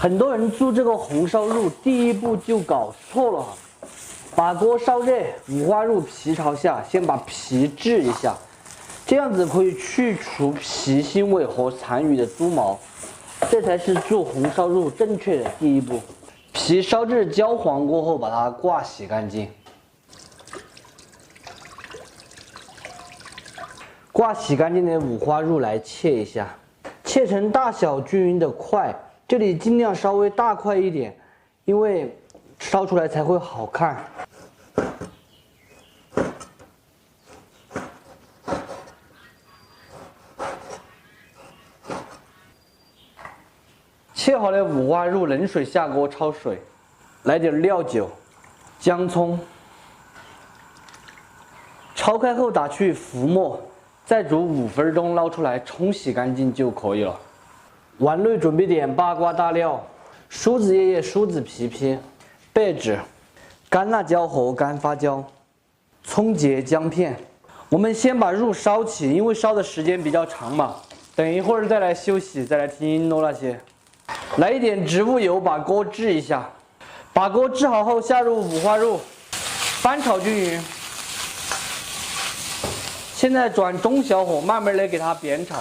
很多人做这个红烧肉，第一步就搞错了。把锅烧热，五花肉皮朝下，先把皮炙一下，这样子可以去除皮腥味和残余的猪毛，这才是做红烧肉正确的第一步。皮烧至焦黄过后，把它挂洗干净。挂洗干净的五花肉来切一下，切成大小均匀的块，这里尽量稍微大块一点，因为烧出来才会好看。切好的五花肉，冷水下锅焯水，来点料酒、姜葱，焯开后打去浮沫，再煮5分钟，捞出来冲洗干净就可以了。碗内准备点八卦大料、梳子叶、梳子皮、贝纸、干辣椒和干花椒、葱节、姜片。我们先把肉烧起，因为烧的时间比较长嘛。等一会儿再来休息，再来听音喽那些。来一点植物油，把锅炙一下。把锅炙好后，下入五花肉，翻炒均匀。现在转中小火，慢慢的给它煸炒，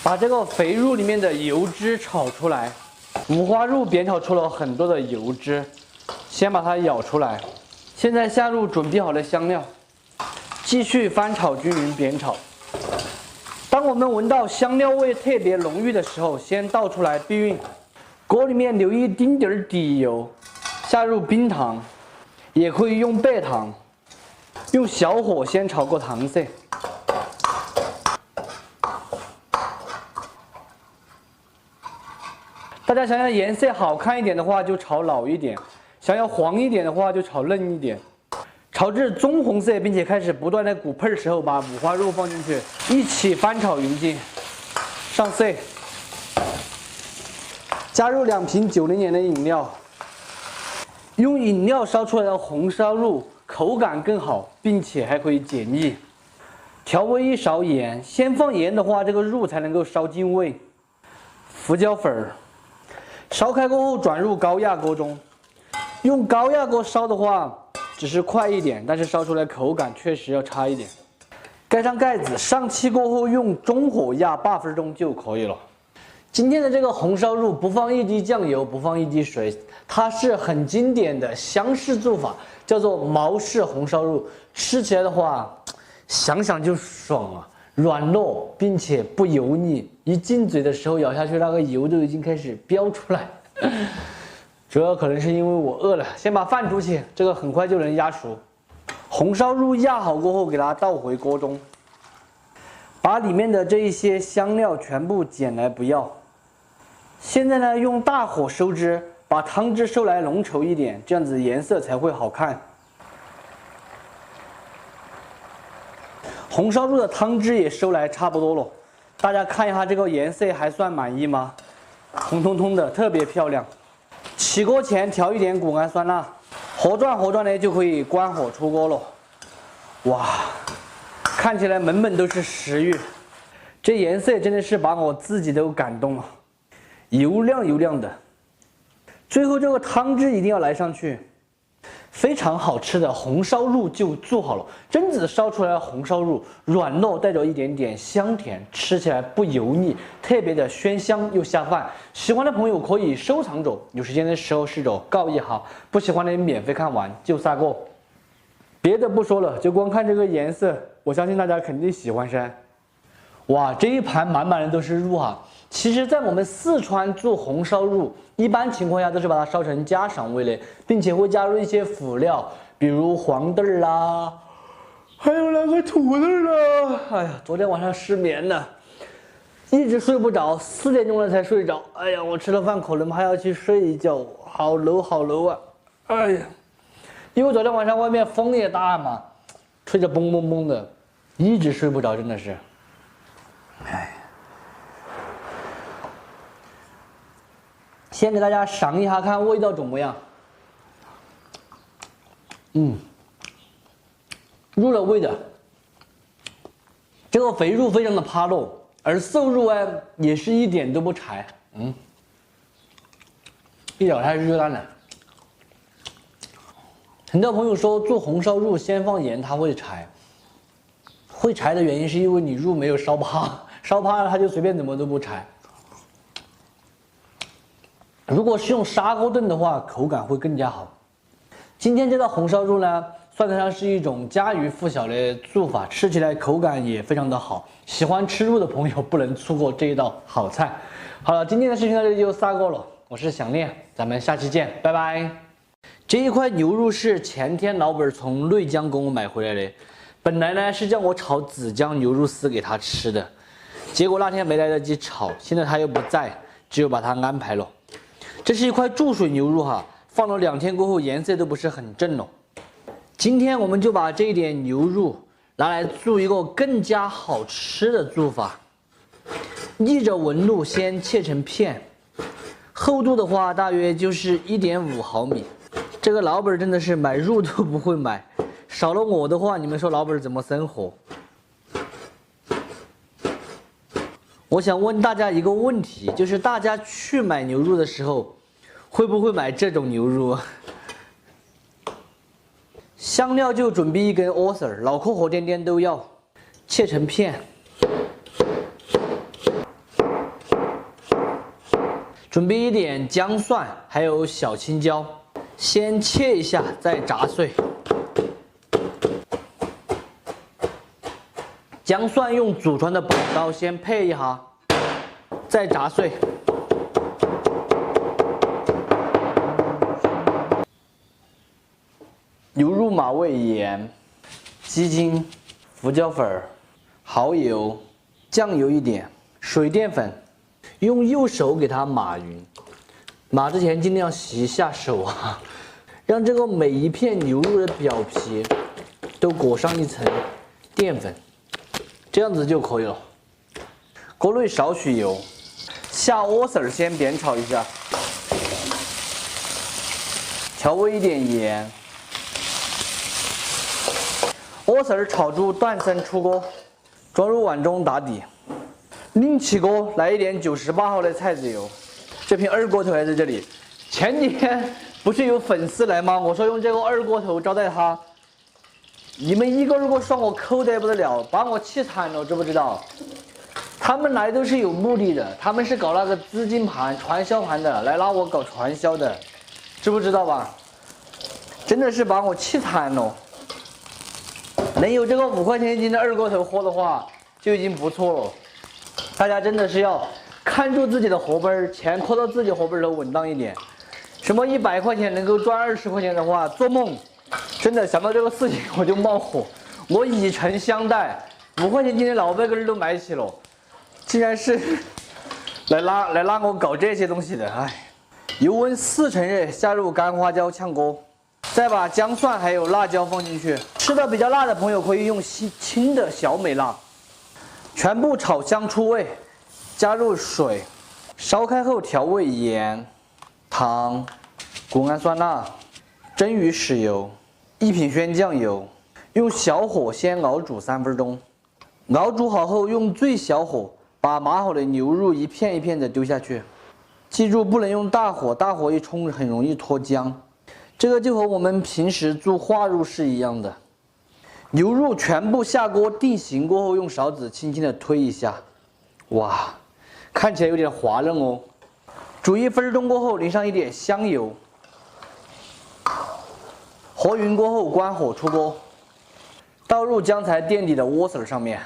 把这个肥肉里面的油脂炒出来。五花肉煸炒出了很多的油脂，先把它舀出来。现在下入准备好的香料，继续翻炒均匀煸炒。当我们闻到香料味特别浓郁的时候，先倒出来避孕。锅里面留一丁点底油，下入冰糖，也可以用白糖，用小火先炒个糖色。大家想要颜色好看一点的话，就炒老一点；想要黄一点的话，就炒嫩一点。炒至棕红色，并且开始不断的鼓喷的时候，把五花肉放进去，一起翻炒匀净，上色。加入2瓶90年的饮料，用饮料烧出来的红烧肉口感更好，并且还可以解腻。调味1勺盐，先放盐的话，这个肉才能够烧进味。胡椒粉，烧开过后转入高压锅中。用高压锅烧的话，只是快一点，但是烧出来口感确实要差一点。盖上盖子，上气过后用中火压8分钟就可以了。今天的这个红烧肉不放一滴酱油，不放一滴水，它是很经典的湘式做法，叫做毛氏红烧肉。吃起来的话，想想就爽啊，软糯并且不油腻，一进嘴的时候咬下去，那个油都已经开始飙出来。主要可能是因为我饿了，先把饭煮起，这个很快就能压熟。红烧肉压好过后，给它倒回锅中，把里面的这一些香料全部捡来不要。现在呢，用大火收汁，把汤汁收来浓稠一点，这样子颜色才会好看。红烧肉的汤汁也收来差不多了，大家看一下这个颜色还算满意吗？红彤彤的，特别漂亮。起锅前调一点谷氨酸钠，活转的就可以关火出锅了。哇，看起来满满都是食欲，这颜色真的是把我自己都感动了。油亮的，最后这个汤汁一定要来上去，非常好吃的红烧肉就做好了。榛子烧出来的红烧肉软糯，带着一点点香甜，吃起来不油腻，特别的鲜香又下饭。喜欢的朋友可以收藏着，有时间的时候试着告一下，不喜欢的免费看完就撒过。别的不说了，就光看这个颜色，我相信大家肯定喜欢噻。哇，这一盘满满的都是肉啊！其实，在我们四川做红烧肉，一般情况下都是把它烧成家常味类，并且会加入一些辅料，比如黄豆啦，还有那个土豆啦。哎呀，昨天晚上失眠了，一直睡不着，4点钟了才睡着。哎呀，我吃了饭可能还要去睡一觉，好楼啊！哎呀，因为昨天晚上外面风也大嘛，吹着嘣嘣嘣的，一直睡不着，真的是。哎，先给大家尝一下，看味道怎么样。入了味的。这个肥肉非常的趴肉，而瘦肉也是一点都不柴。一咬开就烂了。很多朋友说做红烧肉先放盐，它会柴。会柴的原因是因为你肉没有烧趴，烧趴了它就随便怎么都不柴。如果是用砂锅炖的话，口感会更加好。今天这道红烧肉呢，算得上是一种家喻户晓的做法，吃起来口感也非常的好。喜欢吃肉的朋友不能错过这一道好菜。好了，今天的视频到这里就撒够了，我是想念，咱们下期见，拜拜。这一块牛肉是前天老板从内江给我买回来的，本来呢是叫我炒子姜牛肉丝给他吃的，结果那天没来得及炒，现在他又不在，只有把它安排了。这是一块注水牛肉哈，放了2天过后颜色都不是很正了。今天我们就把这一点牛肉拿来做一个更加好吃的做法。逆着纹路先切成片，厚度的话大约就是1.5毫米。这个老板真的是买肉都不会买，少了我的话，你们说老板怎么生活？我想问大家一个问题，就是大家去买牛肉的时候，会不会买这种牛肉？香料就准备1根莴笋，脑壳和点点都要，切成片。准备一点姜蒜，还有小青椒，先切一下，再炸碎。姜蒜用祖传的宝刀先配一下，再炸碎。牛肉马味盐、鸡精、胡椒粉、蚝油、酱油一点、水淀粉，用右手给它码匀。码之前尽量洗一下手啊，让这个每一片牛肉的表皮都裹上一层淀粉。这样子就可以了。锅内少许油，下莴笋先煸炒一下，调味一点盐。莴笋炒出断生出锅，装入碗中打底。另起锅来一点98号的菜籽油，这瓶2锅头还在这里。前几天不是有粉丝来吗？我说用这个2锅头招待他。你们一个个算我抠得不得了，把我气惨了，知不知道？他们来都是有目的的，他们是搞那个资金盘、传销盘的，来拉我搞传销的，知不知道吧？真的是把我气惨了。能有这个5块钱一斤的2锅头喝的话，就已经不错了。大家真的是要看住自己的荷包，钱扣到自己荷包头稳当一点。什么100块钱能够赚20块钱的话，做梦！真的想到这个事情我就冒火，我以诚相待，5块钱今天老半根都买起了，竟然是来拉我搞这些东西的，哎！油温4成热，下入干花椒炝锅，再把姜蒜还有辣椒放进去。吃的比较辣的朋友可以用轻的小美辣，全部炒香出味，加入水，烧开后调味盐、糖、谷氨酸钠、蒸鱼豉油、一品轩酱油，用小火先熬煮3分钟。熬煮好后，用最小火把码好的牛肉一片一片的丢下去。记住不能用大火，大火一冲很容易脱浆。这个就和我们平时做化肉是一样的。牛肉全部下锅定型过后，用勺子轻轻的推一下，哇，看起来有点滑嫩哦。煮1分钟过后，淋上一点香油。和匀过后，关火出锅，倒入刚才垫底的莴笋上面。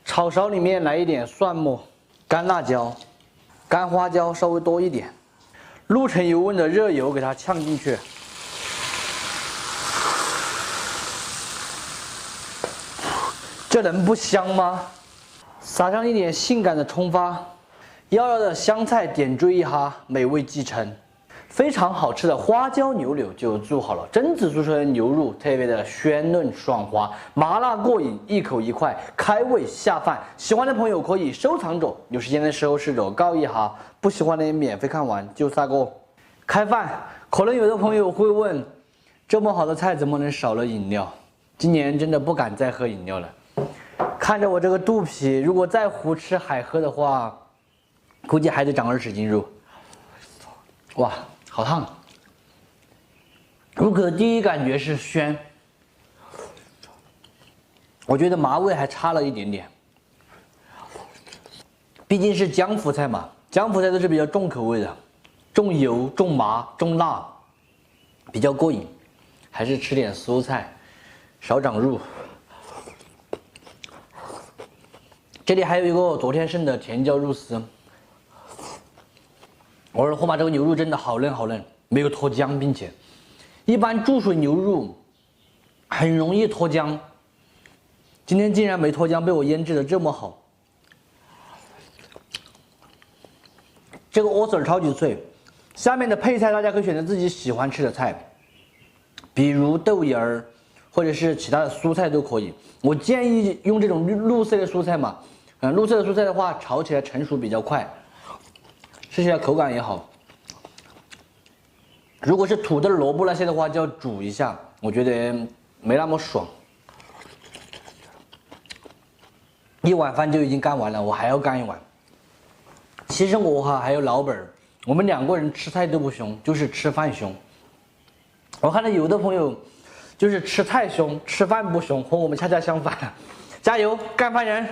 炒勺里面来一点蒜末、干辣椒、干花椒稍微多一点，6成油温的热油给它呛进去。这能不香吗？撒上一点性感的葱花，要的香菜点缀一下，美味继承。非常好吃的花椒牛柳就做好了，榛子做出来的牛肉特别的鲜嫩爽滑，麻辣过瘾，一口一块，开胃下饭。喜欢的朋友可以收藏着，有时间的时候试着告一下，不喜欢的免费看完就撒锅。开饭，可能有的朋友会问，这么好的菜怎么能少了饮料？今年真的不敢再喝饮料了，看着我这个肚皮，如果再胡吃海喝的话，估计还得长20斤肉。哇，好烫！入口的第一感觉是鲜，我觉得麻味还差了一点点。毕竟是江湖菜嘛，江湖菜都是比较重口味的，重油、重麻、重辣，比较过瘾。还是吃点蔬菜，少长肉。这里还有一个昨天剩的甜椒肉丝。我的妈，这个牛肉真的好嫩好嫩，没有脱浆，并且一般注水牛肉很容易脱浆，今天竟然没脱浆，被我腌制的这么好。这个莴笋超级脆。下面的配菜大家可以选择自己喜欢吃的菜，比如豆芽儿，或者是其他的蔬菜都可以。我建议用这种绿色的蔬菜嘛，绿色的蔬菜的话，炒起来成熟比较快，吃起来口感也好。如果是土豆、萝卜那些的话，就要煮一下，我觉得没那么爽。一碗饭就已经干完了，我还要干一碗。其实我还有老本，我们2个人吃菜都不凶，就是吃饭凶。我看到有的朋友就是吃菜凶，吃饭不凶，和我们恰恰相反。加油，干饭人！